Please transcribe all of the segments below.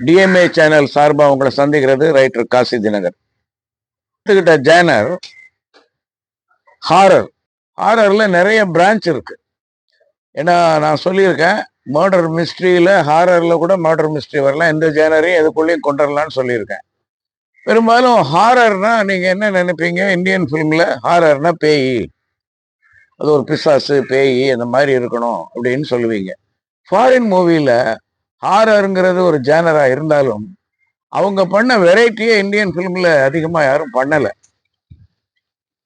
DMA channel சார்பா உங்களை சந்திக்கிறது writer Kasi Dinakar. Genre horror. ஹாரர்ல நிறைய பிரான்ச் இருக்கு. ஏன்னா நான் சொல்லியிருக்கேன், மர்டர் மிஸ்ட்ரியில ஹாரர்ல கூட மர்டர் மிஸ்ட்ரி வரலாம், எந்த ஜேனரையும் எதுக்குள்ளேயும் கொண்டுடலாம்னு சொல்லியிருக்கேன். பெரும்பாலும் ஹாரர்னா நீங்க என்ன நினைப்பீங்க? இந்தியன் பிலிம்ல ஹாரர்னா பேய், அது ஒரு பிசாசு பேய் அந்த மாதிரி இருக்கணும் அப்படின்னு சொல்லுவீங்க. ஃபாரின் மூவில ஹாரருங்கிறது ஒரு ஜேனரா இருந்தாலும் அவங்க பண்ண வெரைட்டியே இந்தியன் பிலிம்ல அதிகமா யாரும் பண்ணல.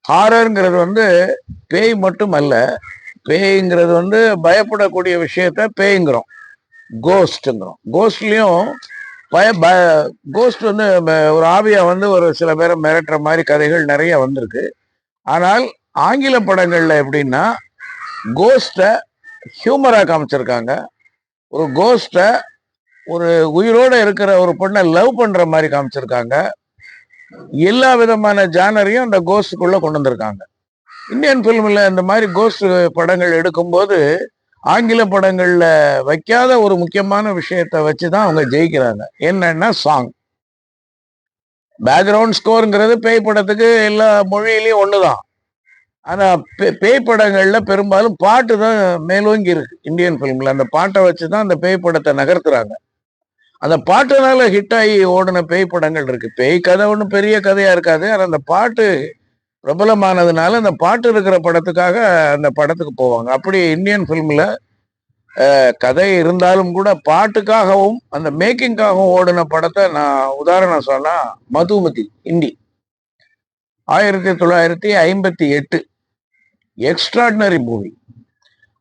ஹாரருங்கிறது வந்து பேய் மட்டும் அல்ல. பேய்ங்கிறது வந்து பயப்படக்கூடிய விஷயத்த பேய்ங்கிறோம், கோஸ்ட்ங்கிறோம். கோஸ்ட்லயும் கோஸ்ட் வந்து ஒரு ஆவியா வந்து ஒரு சில பேரை மிரட்டுற மாதிரி கதைகள் நிறைய வந்திருக்கு. ஆனால் ஆங்கில படங்கள்ல எப்படின்னா கோஸ்ட ஹியூமரா காமிச்சிருக்காங்க. ஒரு கோஸ்ட ஒரு உயிரோட இருக்கிற ஒரு பொண்ணை லவ் பண்ற மாதிரி காமிச்சிருக்காங்க. எல்லா விதமான ஜானரையும் அந்த கோஸ்டுக்குள்ள கொண்டு வந்திருக்காங்க. இந்தியன் பிலிம்ல இந்த மாதிரி கோஸ்ட் படங்கள் எடுக்கும்போது ஆங்கில படங்கள்ல வைக்காத ஒரு முக்கியமான விஷயத்த வச்சுதான் அவங்க ஜெயிக்கிறாங்க. என்னன்னா சாங். பேக்ரவுண்ட் ஸ்கோருங்கிறது பேய் படத்துக்கு எல்லா மொழியிலையும் ஒண்ணுதான். ஆனா பேய் படங்கள்ல பெரும்பாலும் பாட்டு தான் மேலோங்கி இருக்கு. இந்தியன் பிலிம்ல அந்த பாட்டை வச்சுதான் அந்த பேய் படத்தை நகர்த்துறாங்க. அந்த பாட்டுனால ஹிட் ஆகி ஓடின பேய் படங்கள் இருக்கு. பேய் கதை ஒன்றும் பெரிய கதையா இருக்காது, ஆனா அந்த பாட்டு பிரபலமானதுனால அந்த பாட்டு இருக்கிற படத்துக்காக அந்த படத்துக்கு போவாங்க. அப்படி இந்தியன் பிலிம்ல கதை இருந்தாலும் கூட பாட்டுக்காகவும் அந்த மேக்கிங்காகவும் ஓடின படத்தை நான் உதாரணம் சொன்னா மதுமதி, ஹிந்தி, 1958 எக்ஸ்ட்ராடினரி மூவி.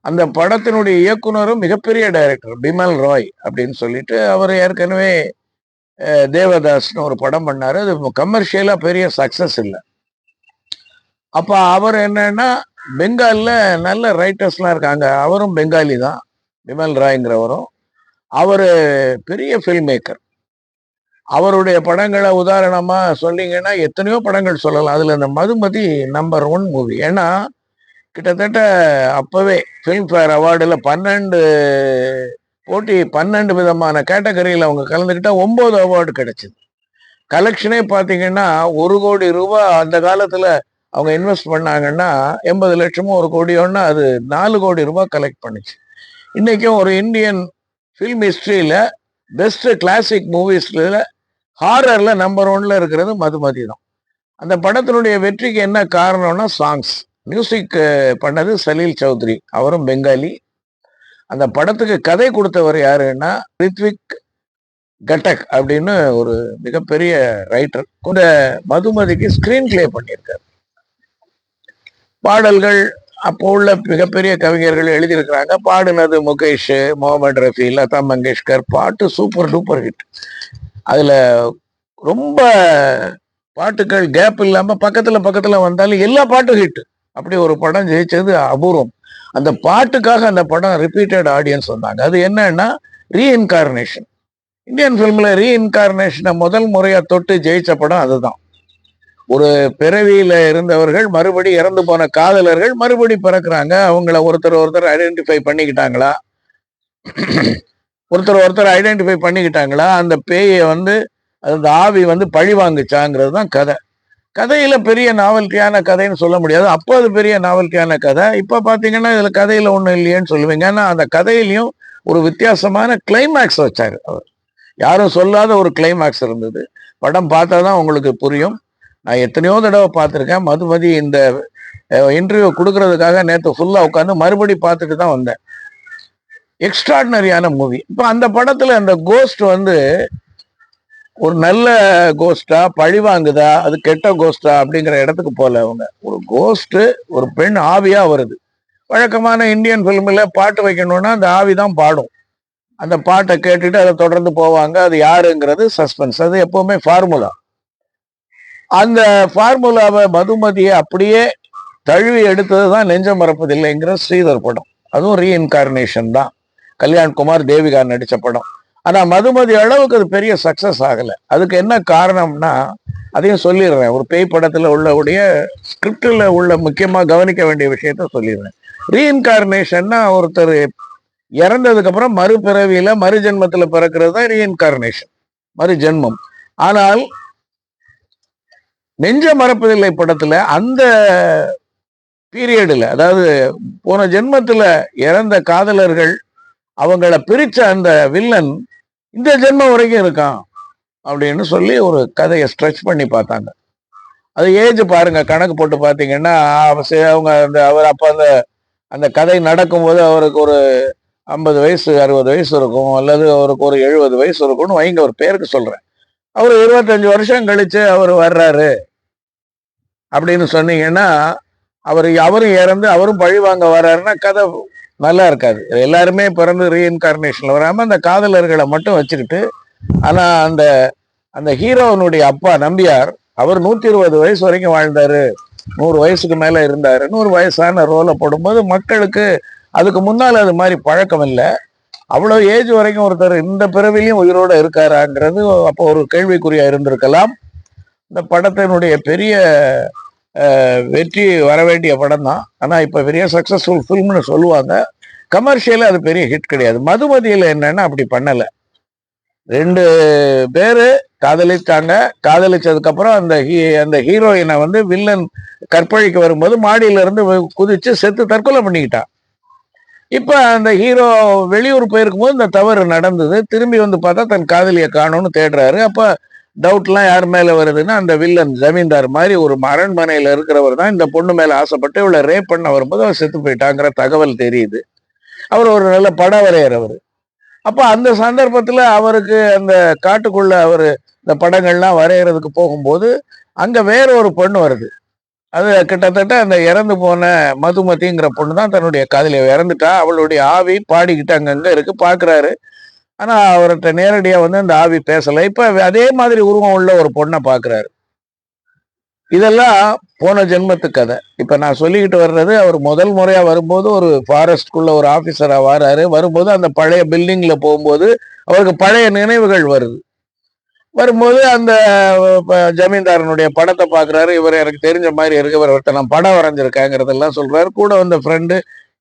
அந்த படத்தினுடைய இயக்குனரும் மிகப்பெரிய டைரக்டர் பிமல் ராய் அப்படின்னு சொல்லிட்டு, அவர் ஏற்கனவே தேவதாஸ்னு ஒரு படம் பண்ணாரு. அது கமர்ஷியலா பெரிய சக்சஸ் இல்லை. அப்ப அவர் என்னன்னா பெங்கால்ல நல்ல ரைட்டர்ஸ்லாம் இருக்காங்க. அவரும் பெங்காலி தான், பிமல் ராய்ங்கிறவரும். அவரு பெரிய ஃபில்ம் மேக்கர். அவருடைய படங்களை உதாரணமா சொன்னீங்கன்னா எத்தனையோ படங்கள் சொல்லலாம். அதுல இந்த மதுமதி நம்பர் 1 மூவி. ஏன்னா கிட்டத்தட்ட அப்பவே ஃபிலிம்ஃபேர் அவார்டுல 12 போட்டி, 12 விதமான கேட்டகரியில் அவங்க கலந்துக்கிட்டா 9 அவார்டு கிடைச்சிது. கலெக்ஷனே பார்த்தீங்கன்னா 1 கோடி ரூபாய் அந்த காலத்துல அவங்க இன்வெஸ்ட் பண்ணாங்கன்னா 80 லட்சமும் 1 கோடியோன்னா அது 4 கோடி ரூபாய் கலெக்ட் பண்ணுச்சு. இன்னைக்கும் ஒரு இந்தியன் ஃபில்ம் ஹிஸ்டரியில பெஸ்ட் கிளாசிக் மூவிஸ்ல ஹாரர்ல நம்பர் 1ல இருக்கிறது மதுமதி தான். அந்த படத்தினுடைய வெற்றிக்கு என்ன காரணம்னா சாங்ஸ். மியூசிக் பண்ணது சலீல் சௌத்ரி, அவரும் பெங்காலி. அந்த படத்துக்கு கதை கொடுத்தவர் யாருன்னா ரித்விக் கட்டக் அப்படின்னு ஒரு மிகப்பெரிய ரைட்டர். இந்த மதுமதிக்கு ஸ்கிரீன் பிளே பண்ணியிருக்காரு. பாடல்கள் அப்போ உள்ள மிகப்பெரிய கவிஞர்கள் எழுதியிருக்கிறாங்க. பாடினது முகேஷ், முகமது ரஃபி, லதா மங்கேஷ்கர். பாட்டு சூப்பர் டூப்பர் ஹிட். அதுல ரொம்ப பாட்டுகள் கேப் இல்லாம பக்கத்துல வந்தாலும் எல்லா பாட்டும் ஹிட். அப்படி ஒரு படம் ஜெயிச்சது அபூர்வம். அந்த பாட்டுக்காக அந்த படம் ரிப்பீட்டட் ஆடியன்ஸ் வந்தாங்க. அது என்னன்னா ரீஇன்கார்னேஷன். இந்தியன் பிலிம்ல ரீஇன்கார்னேஷனை முதல் முறையா தொட்டு ஜெயிச்ச படம் அதுதான். ஒரு பிறவியில இருந்தவர்கள் மறுபடி இறந்து போன காதலர்கள் மறுபடி பிறக்கிறாங்க. அவங்கள ஒருத்தர் ஐடென்டிஃபை பண்ணிக்கிட்டாங்களா, ஒருத்தர் ஐடென்டிஃபை பண்ணிக்கிட்டாங்களா, அந்த பேயை வந்து அந்த ஆவி வந்து பழி வாங்குச்சாங்கிறது தான் கதை. கதையில பெரிய நாவல்ட்டியான கதைன்னு சொல்ல முடியாது. அப்போ அது பெரிய நாவல்ட்டியான கதை. இப்ப பாத்தீங்கன்னா இதுல கதையில ஒண்ணும் இல்லையேன்னு சொல்லுவீங்க. ஆனா அந்த கதையிலையும் ஒரு வித்தியாசமான கிளைமேக்ஸ் வச்சாரு அவர். யாரும் சொல்லாத ஒரு கிளைமேக்ஸ் இருந்தது. படம் பார்த்தாதான் உங்களுக்கு புரியும். நான் எத்தனையோ தடவை பார்த்துருக்கேன். மதுமதி இந்த இன்டர்வியூ கொடுக்கறதுக்காக நேற்று ஃபுல்லா உட்காந்து மறுபடி பார்த்துட்டு தான் வந்தேன். எக்ஸ்ட்ராடினரியான மூவி. இப்ப அந்த படத்துல அந்த கோஸ்ட் வந்து ஒரு நல்ல கோஸ்டா, பழி வாங்குதா, அது கெட்ட கோஸ்டா அப்படிங்கிற இடத்துக்கு போல. அவங்க ஒரு கோஸ்ட், ஒரு பெண் ஆவியா வருது. வழக்கமான இந்தியன் பிலிம்ல பாட்டு வைக்கணும்னா அந்த ஆவி தான் பாடும். அந்த பாட்டை கேட்டுட்டு அதை தொடர்ந்து போவாங்க. அது யாருங்கிறது சஸ்பென்ஸ். அது எப்பவுமே ஃபார்முலா. அந்த ஃபார்முலாவை மதுமதியை அப்படியே தழுவி எடுத்தது தான் நெஞ்சம் மறப்பதில்லைங்கிற ஸ்ரீதர் படம். அதுவும் ரீஇன்கார்னேஷன் தான். கல்யாண்குமார், தேவிகா நடிச்ச படம். ஆனா மதுமதி அளவுக்கு அது பெரிய சக்சஸ் ஆகல. அதுக்கு என்ன காரணம்னா அதையும் சொல்லிடுறேன். ஒரு பேய் படத்துல உள்ளவுடைய ஸ்கிரிப்டில் உள்ள முக்கியமா கவனிக்க வேண்டிய விஷயத்த சொல்லிடுறேன். ரீஇன்கார்னேஷன்னா ஒருத்தர் இறந்ததுக்கு அப்புறம் மறுபிறவியில மறுஜென்மத்துல பிறக்கிறது தான் ரீஇன்கார்னேஷன். மறு ஜென்மம். ஆனால் நெஞ்ச மறப்பதில்லை படத்துல அந்த பீரியடில், அதாவது போன ஜென்மத்துல இறந்த காதலர்கள் அவங்கள பிரிச்ச அந்த வில்லன் இந்த ஜென்மம் வரைக்கும் இருக்கான் அப்படின்னு சொல்லி ஒரு கதையை ஸ்ட்ரெச் பண்ணி பார்த்தாங்க. அது ஏஜ் பாருங்க, கணக்கு போட்டு பார்த்தீங்கன்னா அவங்க அவர் அப்ப அந்த கதை நடக்கும்போது அவருக்கு ஒரு 50 வயசு 60 வயசு இருக்கும், அல்லது அவருக்கு ஒரு 70 வயசு இருக்கும்னு வைங்க, ஒரு பேருக்கு சொல்றேன். அவர் 25 வருஷம் கழிச்சு அவர் வர்றாரு அப்படின்னு சொன்னீங்கன்னா, அவரும் இறந்து அவரும் பழி வாங்க வர்றாருன்னா கதை நல்லா இருக்காது. எல்லாருமே பிறந்து ரீஇன்கார்னேஷன்ல வராம அந்த காதலர்களை மட்டும் வச்சுக்கிட்டு, ஆனா அந்த அந்த ஹீரோனுடைய அப்பா நம்பியார் அவர் 120 வயசு வரைக்கும் வாழ்ந்தாரு, 100 வயசுக்கு மேல இருந்தாருன்னு ஒரு வயசான ரோலை போடும்போது மக்களுக்கு அதுக்கு முன்னால் அது மாதிரி பழக்கம் இல்லை. அவ்வளோ ஏஜ் வரைக்கும் ஒருத்தர் இந்த பிறவிலையும் உயிரோட இருக்காராங்கிறது அப்போ ஒரு கேள்விக்குறியா இருந்திருக்கலாம். இந்த படத்தினுடைய பெரிய வெற்றி வர வேண்டிய படம் தான். ஆனால் இப்போ பெரிய சக்ஸஸ்ஃபுல் ஃபில்ம்னு சொல்லுவாங்க. கமர்ஷியலாக அது பெரிய ஹிட் கிடையாது. மதுமதியில் என்னன்னா அப்படி பண்ணலை. 2 பேர் காதலித்தாங்க. காதலிச்சதுக்கப்புறம் அந்த ஹீரோயினை வில்லன் கற்பழிக்க வரும்போது மாடியிலிருந்து குதிச்சு செத்து தற்கொலை பண்ணிக்கிட்டான். இப்ப அந்த ஹீரோ வெளியூர் போயிருக்கும் போது இந்த தவறு நடந்தது. திரும்பி பார்த்தா தன் காதலியை காணும்னு தேடுறாரு. அப்ப டவுட்லாம் யார் மேல வருதுன்னா, அந்த வில்லன் ஜமீன்தார் மாதிரி ஒரு அரண்மனையில இருக்கிறவர் தான் இந்த பொண்ணு மேல ஆசைப்பட்டு இவளை ரேப் பண்ண வரும்போது அவர் செத்து போயிட்டாங்கிற தகவல் தெரியுது. அவர் ஒரு நல்ல படம் வரைகிறவர். அப்ப அந்த சந்தர்ப்பத்துல அவருக்கு அந்த காட்டுக்குள்ள அவரு இந்த படங்கள்லாம் வரைகிறதுக்கு போகும்போது அங்க வேற ஒரு பொண்ணு வருது. அது கிட்டத்தட்ட அந்த இறந்து போன மதுமதிங்கிற பொண்ணு தான் தன்னுடைய காதலியை இறந்துட்டா. அவளுடைய ஆவி பாடிக்கிட்டு அங்கங்க இருக்கு, பாக்குறாரு. ஆனா அவர்கிட்ட நேரடியா அந்த ஆவி பேசலை. இப்ப அதே மாதிரி உருவம் உள்ள ஒரு பொண்ணை பாக்குறாரு. இதெல்லாம் போன ஜென்மத்து கதை. இப்ப நான் சொல்லிக்கிட்டு வர்றது, அவர் முதல் முறையா வரும்போது ஒரு ஃபாரஸ்ட்குள்ள ஒரு ஆபீசரா வராரு. வரும்போது அந்த பழைய பில்டிங்ல போகும்போது அவருக்கு பழைய நினைவுகள் வரும்போது அந்த ஜமீன்தாரனுடைய படத்தை பாக்குறாரு. இவர் எனக்கு தெரிஞ்ச மாதிரி இருக்கு, இவர்கிட்ட நான் படம் வரைஞ்சிருக்கேங்கிறதெல்லாம் சொல்றாரு. கூட வந்த ஃப்ரெண்டு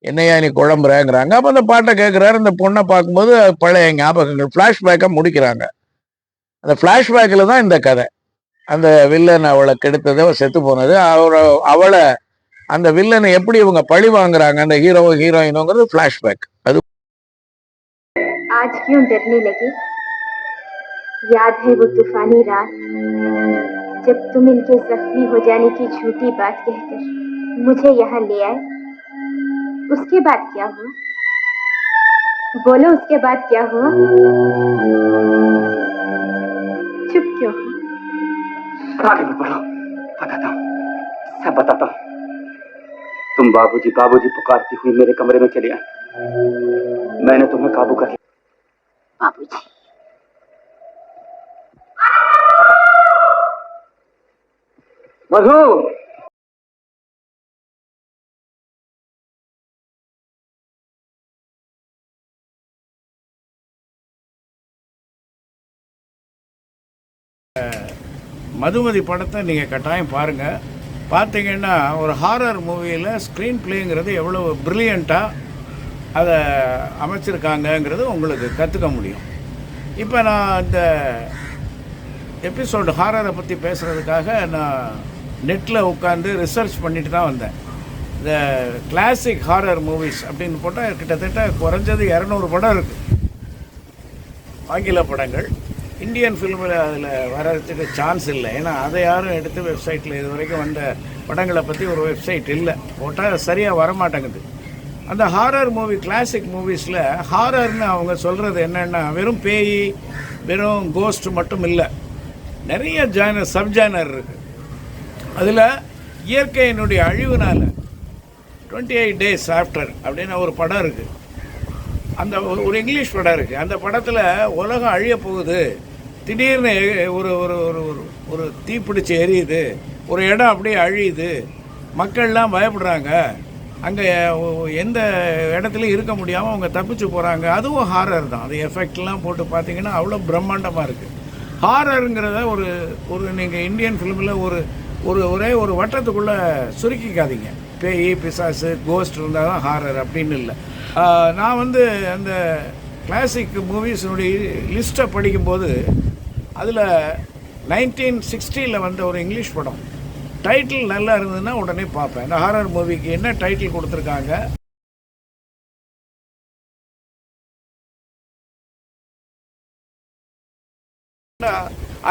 என்னையா நீ குழம்புறேங்கிறாங்க. அப்ப அந்த பாட்டை கேட்கிறாரு. அந்த பொண்ணை பார்க்கும்போது பழைய ஞாபகங்கள் பிளாஷ்பேக்கா முடிக்கிறாங்க. அந்த பிளாஷ்பேக்ல தான் இந்த கதை. அந்த வில்லன் அவளை கெடுத்தது, செத்து போனது, அவளை அந்த வில்லனை எப்படி இவங்க பழி வாங்குறாங்க அந்த ஹீரோ ஹீரோயினுங்கிறது பிளாஷ்பேக். அது आज क्यों डरने लगे? याद है वो तूफानी रात जब तुम इनके जख्मी हो जाने की झूठी बात कहकर मुझे यहाँ ले आए? उसके बाद क्या हुआ? बोलो, उसके बाद क्या हुआ? चुप क्यों हो? आगे बढ़ो, बताता हूँ, सब बताता हूँ। तुम बाबूजी बाबूजी पुकारती हुई मेरे कमरे में चली आई। मैंने तुम्हें काबू कर लिया। बाबूजी, मधु, மதுமதி படத்தை நீங்கள் கட்டாயம் பாருங்கள். பார்த்தீங்கன்னா ஒரு ஹாரர் மூவியில் ஸ்க்ரீன் பிளேங்கிறது எவ்வளோ ப்ரில்லியண்ட்டாக அதை அமைச்சிருக்காங்கங்கிறது உங்களுக்கு கற்றுக்க முடியும். இப்போ நான் இந்த எபிசோடு ஹாரரை பற்றி பேசுகிறதுக்காக நான் நெட்டில் உட்காந்து ரிசர்ச் பண்ணிட்டு தான் வந்தேன். இந்த கிளாசிக் ஹாரர் மூவிஸ் அப்படின்னு போட்டால் கிட்டத்தட்ட குறைஞ்சது 200 படம் இருக்குது, ஆங்கில படங்கள். இந்தியன் ஃபிலிமில் அதில் வர்றதுக்கு சான்ஸ் இல்லை. ஏன்னா அதை யாரும் எடுத்து வெப்சைட்டில் இது வரைக்கும் வந்த படங்களை பற்றி ஒரு வெப்சைட் இல்லை, போட்டால் சரியாக வரமாட்டேங்குது. அந்த ஹாரர் மூவி, கிளாசிக் மூவிஸில் ஹாரர்னு அவங்க சொல்கிறது என்னென்னா வெறும் பேய், வெறும் கோஸ்ட் மட்டும் இல்லை, நிறைய சப்ஜானர் இருக்குது. அதில் இயற்கையினுடைய அழிவுனால் 28 days ஆஃப்டர் அப்படின்னு ஒரு படம் இருக்குது. அந்த ஒரு இங்கிலீஷ் படம் இருக்குது. அந்த படத்தில் உலகம் அழிய போகுது, திடீர்னு ஒரு ஒரு ஒரு ஒரு தீப்பிடிச்சு எரியுது, ஒரு இடம் அப்படியே அழியுது, மக்கள்லாம் பயப்படுறாங்க, அங்கே எந்த இடத்துலையும் இருக்க முடியாமல் அவங்க தப்பிச்சு போகிறாங்க. அதுவும் ஹாரர் தான். அது எஃபெக்ட்லாம் போட்டு பார்த்தீங்கன்னா அவ்வளோ பிரம்மாண்டமாக இருக்குது. ஹாரருங்கிறத ஒரு நீங்கள் இந்தியன் ஃபிலிமில் ஒரே ஒரு வட்டத்துக்குள்ளே சுருக்கிக்காதீங்க. பேய், பிசாசு, கோஸ்ட் இருந்தால் தான் ஹாரர் அப்படின்னு இல்லை. நான் அந்த கிளாசிக் மூவிஸினுடைய லிஸ்ட்டை படிக்கும்போது அதில் 1960 வந்த ஒரு இங்கிலீஷ் படம். டைட்டில் நல்லா இருந்ததுன்னா உடனே பார்ப்பேன். இந்த ஹாரர் மூவிக்கு என்ன டைட்டில் கொடுத்துருக்காங்க,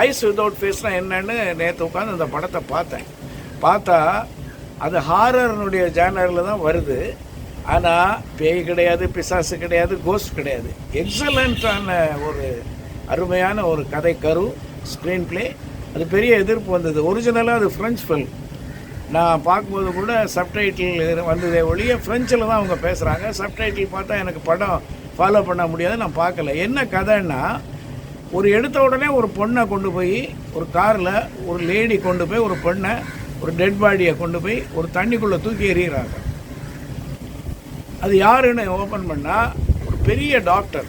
ஐஸ் வித்தவுட் ஃபேஸ்னால் என்னன்னு நேற்று உட்காந்து அந்த படத்தை பார்த்தா அது ஹாரர்னுடைய ஜானரில் தான் வருது. ஆனால் பேய் கிடையாது, பிசாசு கிடையாது, கோஸ்ட் கிடையாது. எக்ஸலண்ட்டான ஒரு அருமையான ஒரு கதை கரு, ஸ்க்ரீன் பிளே. அது பெரிய எதிர்ப்பு வந்தது. ஒரிஜினலாக அது ஃப்ரெஞ்ச் ஃபில்ம். நான் பார்க்கும்போது கூட சப்டைட்டில் வந்ததே ஒழிய ஃப்ரெஞ்சில் தான் அவங்க பேசுகிறாங்க. சப்டைட்டில் பார்த்தா எனக்கு படம் ஃபாலோ பண்ண முடியாது, நான் பார்க்கல. என்ன கதைன்னா, ஒரு எடுத்த உடனே ஒரு பொண்ணை கொண்டு போய் ஒரு காரில் ஒரு லேடி கொண்டு போய் ஒரு பொண்ணை, ஒரு டெட் பாடியை கொண்டு போய் ஒரு தண்ணிக்குள்ளே தூக்கி எறிகிறாங்க. அது யாருன்னு ஓப்பன் பண்ணால் ஒரு பெரிய டாக்டர்.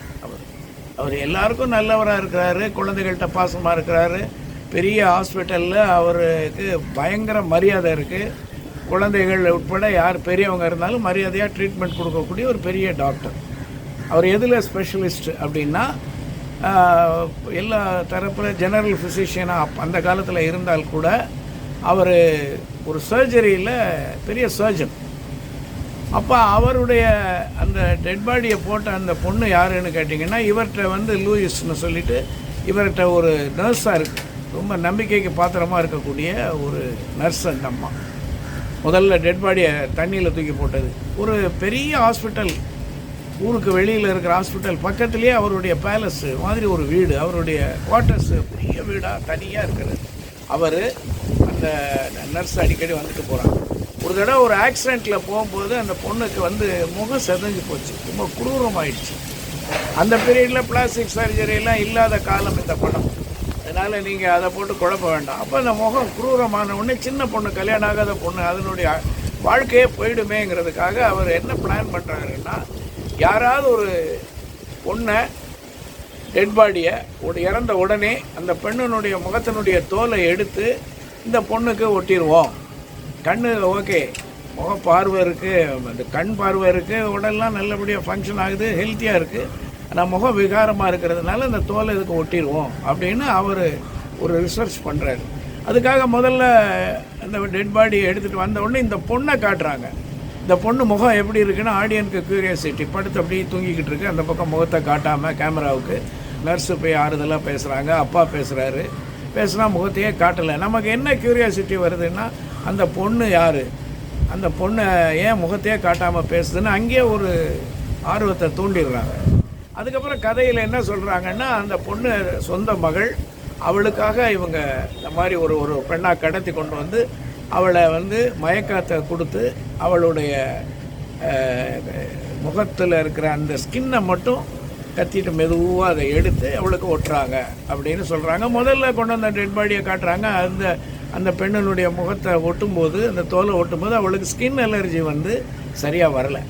அவர் எல்லாருக்கும் நல்லவராக இருக்கிறாரு, குழந்தைகள்கிட்ட பாசமாக இருக்கிறாரு. பெரிய ஹாஸ்பிட்டலில் அவருக்கு பயங்கர மரியாதை இருக்குது. குழந்தைகள் உட்பட யார் பெரியவங்க இருந்தாலும் மரியாதையாக ட்ரீட்மெண்ட் கொடுக்கக்கூடிய ஒரு பெரிய டாக்டர். அவர் எதில் ஸ்பெஷலிஸ்ட் அப்படின்னா, எல்லா தரப்பில் ஜெனரல் ஃபிசிஷியனாக அந்த காலத்தில் இருந்தால் கூட அவர் ஒரு சர்ஜரியில் பெரிய சர்ஜன். அப்போ அவருடைய அந்த டெட் பாடியை போட்ட அந்த பொண்ணு யாருன்னு கேட்டிங்கன்னா, இவர்கிட்ட லூயிஸ்னு சொல்லிட்டு இவர்கிட்ட ஒரு நர்ஸாக இருக்குது. ரொம்ப நம்பிக்கைக்கு பாத்திரமாக இருக்கக்கூடிய ஒரு நர்ஸ் அந்த அம்மா. முதல்ல டெட் பாடியை தண்ணியில் தூக்கி போட்டது. ஒரு பெரிய ஹாஸ்பிட்டல், ஊருக்கு வெளியில் இருக்கிற ஹாஸ்பிட்டல் பக்கத்துலேயே அவருடைய பேலஸ் மாதிரி ஒரு வீடு, அவருடைய குவார்ட்டர்ஸு பெரிய வீடாக தனியாக இருக்கிறது. அவர் அந்த நர்ஸ் அடிக்கடி வந்துட்டு போகிறாங்க. ஒரு தடவை ஒரு ஆக்சிடெண்ட்டில் போகும்போது அந்த பொண்ணுக்கு முகம் செதஞ்சு போச்சு, ரொம்ப குரூரமாயிடுச்சு. அந்த பீரியடில் பிளாஸ்டிக் சர்ஜரியெல்லாம் இல்லாத காலம் இந்த படம். அதனால் நீங்கள் அதை போட்டு குழப்ப வேண்டாம். அப்போ அந்த முகம் குரூரமான உடனே சின்ன பொண்ணு, கல்யாணம் ஆகாத பொண்ணு, அதனுடைய வாழ்க்கையே போயிடுமேங்கிறதுக்காக அவர் என்ன பிளான் பண்ணுறாருன்னா, யாராவது ஒரு பொண்ணை டெட் பாடியை இறந்த உடனே அந்த பெண்ணினுடைய முகத்தினுடைய தோலை எடுத்து இந்த பொண்ணுக்கு ஒட்டிடுவோம். கண்ணு ஓகே, முக பார்வை இருக்குது, அந்த கண் பார்வை இருக்குது, உடல்லாம் நல்லபடியாக ஃபங்க்ஷன் ஆகுது, ஹெல்த்தியாக இருக்குது. ஆனால் முகம் விகாரமாக இருக்கிறதுனால அந்த தோலை இதுக்கு ஒட்டிடுவோம் அப்படின்னு அவர் ஒரு ரிசர்ச் பண்ணுறாரு. அதுக்காக முதல்ல அந்த டெட் பாடியை எடுத்துகிட்டு வந்த உடனே இந்த பொண்ணை காட்டுறாங்க. இந்த பொண்ணு முகம் எப்படி இருக்குன்னா, ஆடியன்ஸுக்கு க்யூரியாசிட்டி, படுத்து அப்படியே தூங்கிக்கிட்டு இருக்கு. அந்த பக்கம் முகத்தை காட்டாமல் கேமராவுக்கு நர்ஸு போய் ஆறுதலாக பேசுகிறாங்க, அப்பா பேசுகிறாரு. பேசுனா முகத்தையே காட்டலை. நமக்கு என்ன க்யூரியாசிட்டி வருதுன்னா, அந்த பொண்ணு யார், அந்த பொண்ணை ஏன் முகத்தையே காட்டாமல் பேசுதுன்னு அங்கேயே ஒரு ஆர்வத்தை தூண்டிடுறாங்க. அதுக்கப்புறம் கதையில் என்ன சொல்கிறாங்கன்னா, அந்த பொண்ணு சொந்த மகள், அவளுக்காக இவங்க இந்த மாதிரி ஒரு பெண்ணாக கடத்தி கொண்டு வந்து அவளை மயக்கத்தை கொடுத்து அவளுடைய முகத்தில் இருக்கிற அந்த ஸ்கின்னை மட்டும் கத்திட்டு மெதுவாக அதை எடுத்து அவளுக்கு ஒட்டுறாங்க அப்படின்னு சொல்கிறாங்க. முதல்ல கொண்டு வந்த டெட் பாடியை காட்டுறாங்க. அந்த பெண்ணினுடைய முகத்தை ஒட்டும்போது, அந்த தோலை ஒட்டும்போது அவளுக்கு ஸ்கின் அலர்ஜி சரியாக வரலை.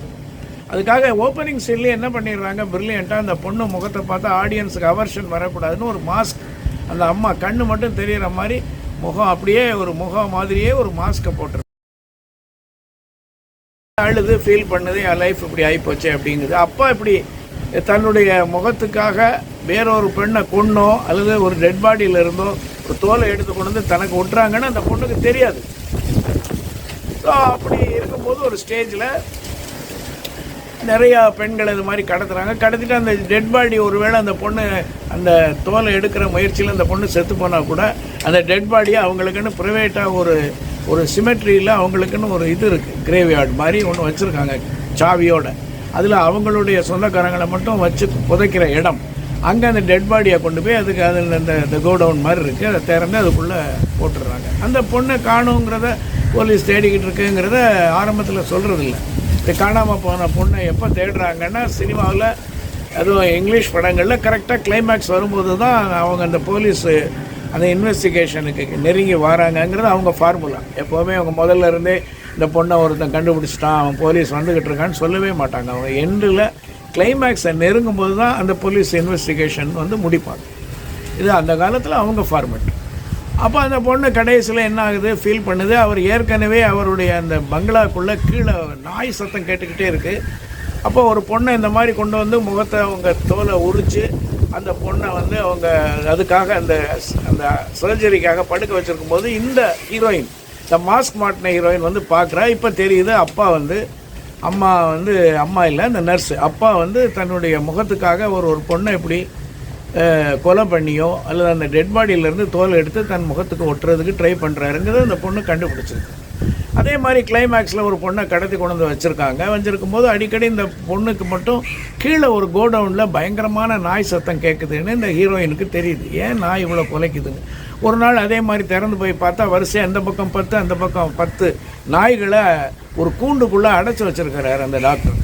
அதுக்காக ஓப்பனிங் சீன்லேயே என்ன பண்ணிடுறாங்க, பிரில்லியண்ட்டாக அந்த பொண்ணு முகத்தை பார்த்தா ஆடியன்ஸுக்கு அவர்ஷன் வரக்கூடாதுன்னு ஒரு மாஸ்க், அந்த அம்மா கண்ணு மட்டும் தெரிகிற மாதிரி முகம் அப்படியே ஒரு முகம் மாதிரியே ஒரு மாஸ்க்கை போட்டுரு. அழுது ஃபீல் பண்ணுது, என் லைஃப் இப்படி ஆகிப்போச்சு அப்படிங்குது. அப்பா இப்படி தன்னுடைய முகத்துக்காக வேறொரு பெண்ணை கொன்னோ அல்லது ஒரு டெட் பாடியில் இருந்தோ ஒரு தோலை எடுத்து கொண்டு வந்து தனக்கு ஒட்டுறாங்கன்னு அந்த பொண்ணுக்கு தெரியாது. ஸோ அப்படி இருக்கும்போது ஒரு ஸ்டேஜில் நிறையா பெண்கள் இது மாதிரி கடத்திட்டு அந்த டெட் பாடி, ஒருவேளை அந்த பொண்ணு அந்த தோலை எடுக்கிற முயற்சியில் அந்த பொண்ணு செத்து போனால் கூட அந்த டெட் பாடியை அவங்களுக்குன்னு ப்ரைவேட்டாக ஒரு சிமெட்ரியில் அவங்களுக்குன்னு ஒரு இது இருக்குது, கிரேவ்யார்டு மாதிரி ஒன்று வச்சுருக்காங்க சாவியோடு. அதில் அவங்களுடைய சொந்தக்காரங்களை மட்டும் வச்சு புதைக்கிற இடம். அங்கே அந்த டெட் பாடியை கொண்டு போய் அதில் அந்த கோடவுன் மாதிரி இருக்குது, அதை திறந்து அதுக்குள்ளே போட்டுடுறாங்க. அந்த பொண்ணை காணுங்கிறத போலீஸ் தேடிக்கிட்டு இருக்குங்கிறத ஆரம்பத்தில் சொல்கிறதில்ல. இப்படி காணாமல் போன பொண்ணை எப்போ தேடுறாங்கன்னா, சினிமாவில் அதுவும் இங்கிலீஷ் படங்களில் கரெக்டாக கிளைமேக்ஸ் வரும்போது தான் அவங்க அந்த போலீஸு அந்த இன்வெஸ்டிகேஷனுக்கு நெருங்கி வராங்கங்கிறது அவங்க ஃபார்முலா. எப்போவுமே அவங்க முதல்ல இருந்தே இந்த பொண்ணை ஒருத்தன் கண்டுபிடிச்சிட்டான், அவன் போலீஸ் வந்துக்கிட்டு இருக்கான்னு சொல்லவே மாட்டாங்க. அவங்க எண்டில் கிளைமேக்ஸை நெருங்கும்போது தான் அந்த போலீஸ் இன்வெஸ்டிகேஷன் முடிப்பாங்க. இது அந்த காலத்தில் அவங்க ஃபார்மெட். அப்போ அந்த பொண்ணு கடைசியில் என்ன ஆகுது, ஃபீல் பண்ணுது. அவர் ஏற்கனவே அவருடைய அந்த பங்களாக்குள்ளே கீழே நாய் சத்தம் கேட்டுக்கிட்டே இருக்குது. அப்போ ஒரு பொண்ணை இந்த மாதிரி கொண்டு வந்து முகத்தை அவங்க தோலை உரித்து அந்த பொண்ணை வந்து அவங்க அதுக்காக அந்த அந்த சர்ஜரிக்காக படுக்க வச்சுருக்கும் போது இந்த ஹீரோயின், இந்த மாஸ்க் மாட்டின ஹீரோயின் வந்து பார்க்குறா. இப்போ தெரியுது அப்பா வந்து அம்மா இல்லை, இந்த நர்ஸு அப்பா வந்து தன்னுடைய முகத்துக்காக ஒரு பொண்ணை இப்படி கொலை பண்ணியோ அல்லது அந்த டெட் பாடியிலேருந்து தோல் எடுத்து தன் முகத்துக்கு ஒட்டுறதுக்கு ட்ரை பண்ணுறாருங்கிறத அந்த பொண்ணு கண்டுபிடிச்சிருக்கு. அதே மாதிரி கிளைமேக்ஸில் ஒரு பொண்ணை கடத்தி கொண்டு வந்து வச்சுருக்கும் போது அடிக்கடி இந்த பொண்ணுக்கு மட்டும் கீழே ஒரு கோடவுனில் பயங்கரமான நாய் சத்தம் கேட்குதுன்னு இந்த ஹீரோயினுக்கு தெரியுது. ஏன் நாய் இவ்வளோ குலைக்குதுன்னு. ஒரு நாள் அதே மாதிரி திறந்து போய் பார்த்தா வரிசையாக அந்த பக்கம் 10 அந்த பக்கம் 10 நாய்களை ஒரு கூண்டுக்குள்ளே அடைச்சி வச்சுருக்கிறாரு அந்த டாக்டர்.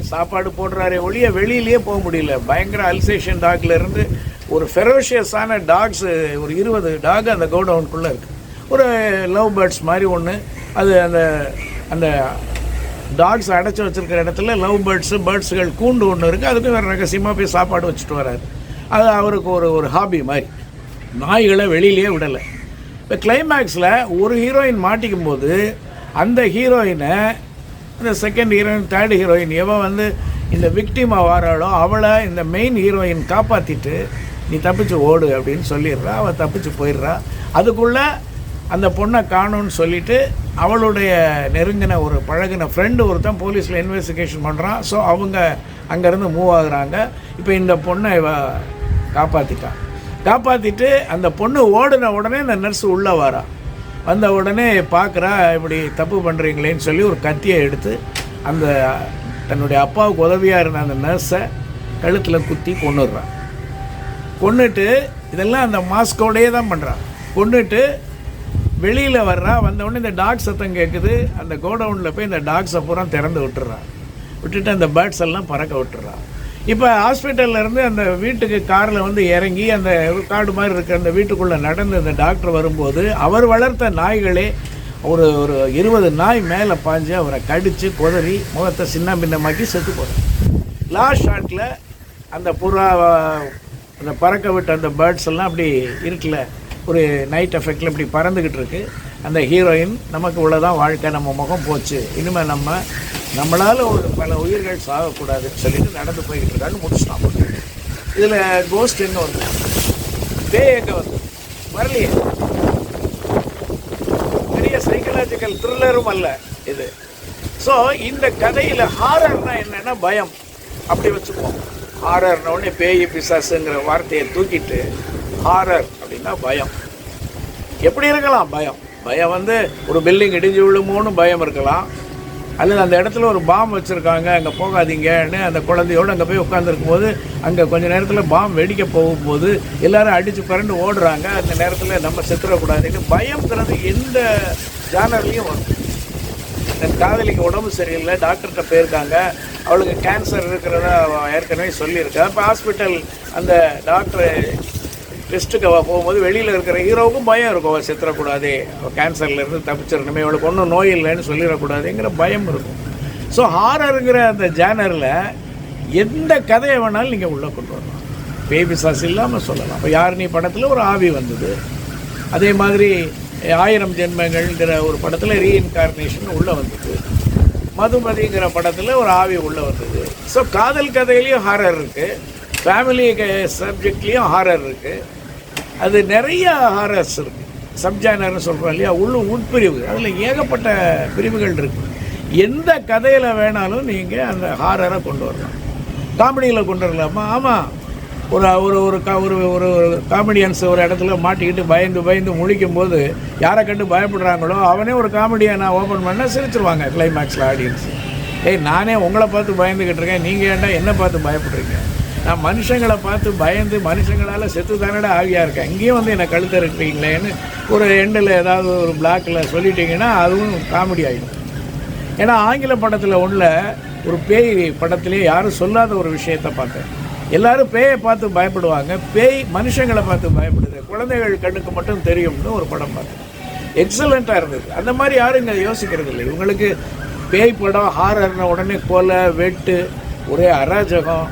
சாப்பாடு போடுறாரே ஒழிய வெளியிலேயே போக முடியல. பயங்கர அல்சேஷன் டாக்லேருந்து ஒரு ஃபெரோஷியஸான டாக்ஸு ஒரு 20 டாக் அந்த கோடவுனுக்குள்ளே இருக்குது. ஒரு லவ் பேர்ட்ஸ் மாதிரி ஒன்று. அது அந்த அந்த டாக்ஸ் அடைச்சி வச்சுருக்கிற இடத்துல லவ் பேர்ட்ஸுகள் கூண்டு ஒன்று இருக்குது. அதுக்கும் வேறு ரகசியமாக போய் சாப்பாடு வச்சுட்டு வராரு. அது அவருக்கு ஒரு ஹாபி மாதிரி. நாய்களை வெளியிலே விடலை. இப்போ கிளைமேக்ஸில் ஒரு ஹீரோயின் மாட்டிக்கும் போது அந்த ஹீரோயினை இந்த செகண்ட் ஹீரோயின், தேர்ட் ஹீரோயின் எவன் வந்து இந்த விக்டிமாக வாராளோ அவளை இந்த மெயின் ஹீரோயின் காப்பாற்றிட்டு நீ தப்பிச்சு ஓடு அப்படின்னு சொல்லிடுறா. அவள் தப்பிச்சு போயிடுறா. அதுக்குள்ளே அந்த பொண்ணை காணும்னு சொல்லிவிட்டு அவளுடைய நெருங்கின ஒரு பழகின ஃப்ரெண்டு ஒருத்தன் போலீஸில் இன்வெஸ்டிகேஷன் பண்ணுறான். ஸோ அவங்க அங்கேருந்து மூவ் ஆகுறாங்க. இப்போ இந்த பொண்ணை காப்பாற்றிட்டு அந்த பொண்ணு ஓடின உடனே இந்த நர்ஸு உள்ளே வரா. வந்த உடனே பார்க்குறா, இப்படி தப்பு பண்ணுறீங்களேன்னு சொல்லி ஒரு கத்தியை எடுத்து அந்த தன்னுடைய அப்பாவுக்கு உதவியாக இருந்த அந்த நர்ஸை கழுத்தில் குத்தி கொன்னுடுறான். கொன்னுட்டு இதெல்லாம் அந்த மாஸ்கோடையே தான் பண்ணுறான். கொன்னுட்டு வெளியில் வர்றா. வந்தவுடனே இந்த டாக் சத்தம் கேட்குது. அந்த கோடவுனில் போய் இந்த டாக்ஸை பூரா திறந்து விட்டுட்டு அந்த பேர்ட்ஸ் எல்லாம் பறக்க விட்டுறான். இப்போ ஹாஸ்பிட்டல்லேருந்து அந்த வீட்டுக்கு காரில் வந்து இறங்கி அந்த காடு மாதிரி இருக்கிற அந்த வீட்டுக்குள்ளே நடந்து அந்த டாக்டர் வரும்போது அவர் வளர்த்த நாய்களே ஒரு 20 நாய் மேலே பாஞ்சு அவரை கடித்து குதறி முகத்தை சின்ன பின்னமாக்கி செத்து போகிறார். லாஸ்ட் ஷாட்டில் அந்த புறா அந்த பறக்க விட்ட அந்த பேர்ட்ஸ் எல்லாம் அப்படி இருக்குல்ல, ஒரு நைட் எஃபெக்டில் இப்படி பறந்துக்கிட்டு இருக்கு. அந்த ஹீரோயின் நமக்கு உள்ளதான் வாழ்க்கை, நம்ம முகம் போச்சு, இனிமேல் நம்மளால் பல உயிர்கள் சாகக்கூடாதுன்னு சொல்லிட்டு நடந்து போய்கிட்டு இருக்கான்னு முடிச்சுட்டான். இதில் கோஸ்ட் எங்கே வந்து, பேய் எங்கே வந்து வரலையே. பெரிய சைக்கலாஜிக்கல் த்ரில்லரும் அல்ல இது. ஸோ இந்த கதையில் ஹாரர்னா என்னென்னா பயம். அப்படி வச்சுப்போம். ஹாரர்ன உடனே பேய் பிசாசுங்கிற வார்த்தையை தூக்கிட்டு ஹாரர் அப்படின்னா பயம். எப்படி இருக்கலாம் பயம் வந்து ஒரு பில்டிங் இடிஞ்சு விழுமோன்னு பயம் இருக்கலாம். அல்லது அந்த இடத்துல ஒரு பாம் வச்சுருக்காங்க, அங்கே போகாதீங்கன்னு அந்த குழந்தையோடு அங்கே போய் உட்காந்துருக்கும் போது அங்கே கொஞ்சம் நேரத்தில் பாம் வெடிக்க போகும்போது எல்லோரும் அடித்து பரண்டு ஓடுறாங்க. அந்த நேரத்தில் நம்ம செத்துடக்கூடாதுன்னு பயம்ங்கிறது எந்த ஜானர்லேயும் வரும். என் காதலிக்கு உடம்பு சரியில்லை, டாக்டர்கிட்ட போயிருக்காங்க, அவளுக்கு கேன்சர் இருக்கிறதா ஏற்கனவே சொல்லியிருக்கா. இப்போ ஹாஸ்பிட்டல் அந்த டாக்டர் டெஸ்ட்டுக்கு போகும்போது வெளியில் இருக்கிற ஹீரோவுக்கும் பயம் இருக்கும், அவள் செத்துடக்கூடாது, அவள் கேன்சர்லேருந்து தப்பிச்சிடணுமே, அவளுக்கு ஒன்றும் நோய் இல்லைன்னு சொல்லிடக்கூடாதுங்கிற பயம் இருக்கும். ஸோ ஹாரருங்கிற அந்த ஜேனரில் எந்த கதையை வேணாலும் நீங்கள் உள்ளே கொண்டு வரலாம். பேய் பிசாசு இல்லாமல் சொல்லலாம். இப்போ யார் படத்தில் ஒரு ஆவி வந்தது. அதே மாதிரி 1000 ஜென்மங்கள்ங்கிற ஒரு படத்தில் ரீஇன்கார்னேஷன் உள்ளே வந்தது. மதுமதிங்கிற படத்தில் ஒரு ஆவி உள்ளே வந்தது. ஸோ காதல் கதையிலையும் ஹாரர் இருக்குது, ஃபேமிலி சப்ஜெக்ட்லேயும் ஹாரர் இருக்குது. அது நிறைய ஹாரர்ஸ் இருக்குது. சப்ஜானர்னு சொல்கிறோம் இல்லையா, உட்பிரிவு, அதில் ஏகப்பட்ட பிரிவுகள் இருக்குது. எந்த கதையில் வேணாலும் நீங்கள் அந்த ஹாரரை கொண்டு வரலாம். காமெடியில் கொண்டு வரலாமா? ஆமாம். ஒரு ஒரு ஒரு ஒரு காமெடியன்ஸ் ஒரு இடத்துல மாட்டிக்கிட்டு பயந்து முழிக்கும் போது யாரை கண்டு பயப்படுறாங்களோ அவனே ஒரு காமெடியை நான் ஓப்பன் பண்ணால் சிரிச்சிருவாங்க கிளைமேக்ஸில் ஆடியன்ஸ். நானே உங்களை பார்த்து பயந்துக்கிட்டு இருக்கேன், நீங்கள் ஏன்டா என்னை பார்த்து பயப்படுறீங்க? நான் மனுஷங்களை பார்த்து பயந்து மனுஷங்களால் செத்து தானடா ஆவியாக இருக்கேன், இங்கேயும் வந்து என்னை கழுத்த இருக்கிறீங்களேன்னு ஒரு எண்டில் ஏதாவது ஒரு பிளாக்கில் சொல்லிட்டீங்கன்னா அதுவும் காமெடி ஆகிடும். ஏன்னா ஆங்கில படத்தில் உள்ள ஒரு பேய் படத்திலே யாரும் சொல்லாத ஒரு விஷயத்தை பார்த்தேன். எல்லோரும் பேயை பார்த்து பயப்படுவாங்க, பேய் மனுஷங்களை பார்த்து பயப்படுது, குழந்தைகள் கண்ணுக்கு மட்டும் தெரியும்னு ஒரு படம் பார்த்தேன். எக்ஸலண்ட்டாக இருந்தது. அந்த மாதிரி யாரும் இங்கே யோசிக்கிறது இல்லை. இவங்களுக்கு பேய் படம் ஹாரர்ன உடனே கொலை வெட்டு ஒரே அராஜகம்,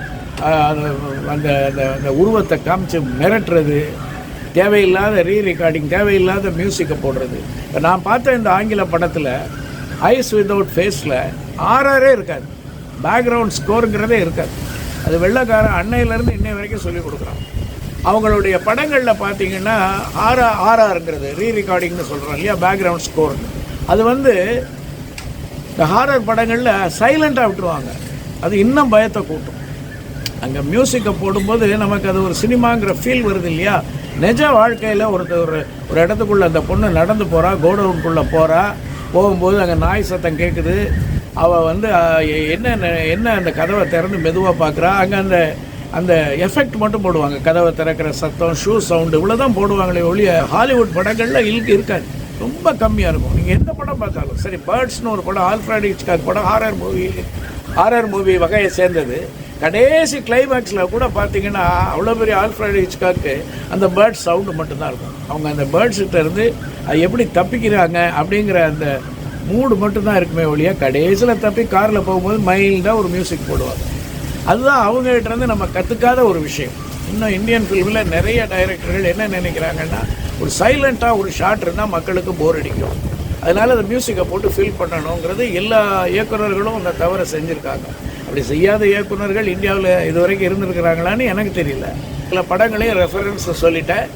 அந்த அந்த உருவத்தை காமிச்சு மிரட்டுறது, தேவையில்லாத ரெக்கார்டிங், தேவையில்லாத மியூசிக்கை போடுறது. இப்போ நான் பார்த்த இந்த ஆங்கில படத்தில் ஐஸ் வித்தவுட் ஃபேஸில் ஆர்ஆரே இருக்காது, பேக்ரவுண்ட் ஸ்கோருங்கிறதே இருக்காது. அது வெள்ளைக்காரன் அன்னையிலேருந்து இன்னை வரைக்கும் சொல்லிக் கொடுக்குறான். அவங்களுடைய படங்களில் பார்த்தீங்கன்னா ஆர்ஆருங்கிறது ரீ ரெக்கார்டிங்னு சொல்கிறோம் இல்லையா, பேக்ரவுண்ட் ஸ்கோர். அது வந்து இந்த ஹாரர் படங்களில் சைலண்ட்டாக விட்டுருவாங்க. அது இன்னும் பயத்தை கூட்டும். அங்கே மியூசிக்கை போடும்போது நமக்கு அது ஒரு சினிமாங்கிற ஃபீல் வருது இல்லையா. நிஜ வாழ்க்கையில் ஒரு இடத்துக்குள்ளே அந்த பொண்ணு நடந்து போகிறா, கோடவுனுக்குள்ளே போகும்போது அங்கே நாய் சத்தம் கேட்குது. அவள் வந்து என்ன அந்த கதவை திறந்து மெதுவாக பார்க்குறா. அங்கே அந்த எஃபெக்ட் மட்டும் போடுவாங்க, கதவை திறக்கிற சத்தம், ஷூ சவுண்டு, இவ்வளோ தான் போடுவாங்களே ஒழிய ஹாலிவுட் படங்களில் இருக்காது, ரொம்ப கம்மியாக இருக்கும். நீங்கள் எந்த படம் பார்த்தாலும் சரி, பேர்ட்ஸ்னு ஒரு படம், ஆல்ஃப்ரட் ஹிட்ச்காக் படம், ஹாரர் மூவி வகையை சேர்ந்தது. கடைசி கிளைமேக்ஸில் கூட பார்த்தீங்கன்னா அவ்வளோ பெரிய ஆல்ஃப்ரட் ஹிட்ச்காக்கு அந்த பேர்ட்ஸ் சவுண்டு மட்டும்தான் இருக்கும். அவங்க அந்த பேர்ட்ஸ்கிட்ட இருந்து அது எப்படி தப்பிக்கிறாங்க அப்படிங்கிற அந்த மூடு மட்டும்தான் இருக்குமே ஒழிய, கடைசியில் தப்பி காரில் போகும்போது மைல்டாக ஒரு மியூசிக் போடுவாங்க. அதுதான் அவங்ககிட்டருந்து நம்ம கற்றுக்காத ஒரு விஷயம். இன்னும் இந்தியன் ஃபில்மில் நிறைய டைரக்டர்கள் என்ன நினைக்கிறாங்கன்னா, ஒரு சைலண்ட்டாக ஒரு ஷாட் இருந்தால் மக்களுக்கு போர் அடிக்கும், அதனால் அந்த மியூசிக்கை போட்டு ஃபீல் பண்ணணுங்கிறது எல்லா இயக்குநர்களும் அந்த தவறை செஞ்சுருக்காங்க. அப்படி செய்யாத இயக்குநர்கள் இந்தியாவில் இது வரைக்கும் இருந்திருக்கிறாங்களான்னு எனக்கு தெரியல. சில படங்களையும் ரெஃபரன்ஸை சொல்லிட்டேன்.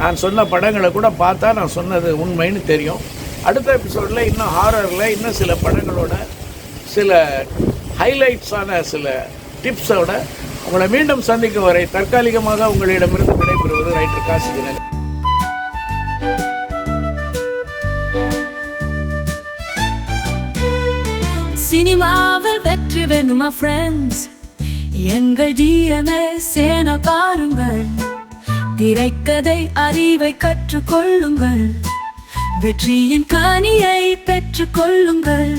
நான் சொன்ன படங்களை கூட பார்த்தா நான் சொன்னது உண்மைன்னு தெரியும். அடுத்த எபிசோடில் இன்னும் ஹாரரில் இன்னும் சில படங்களோட சில ஹைலைட்ஸான சில டிப்ஸோட உங்களை மீண்டும் சந்திக்கும் வரை தற்காலிகமாக உங்களிடமிருந்து விடைபெறுவது ரைட்டர் காசி தினகரன். சினிமாவில் வெற்றி வேணுமா ஃப்ரெண்ட்ஸ், எங்கள் டிஎன்ஏ சேன பாருங்கள். திரைக்கதை அறிவை கற்றுக்கொள்ளுங்கள், வெற்றியின் கனியை பெற்றுக்கொள்ளுங்கள்.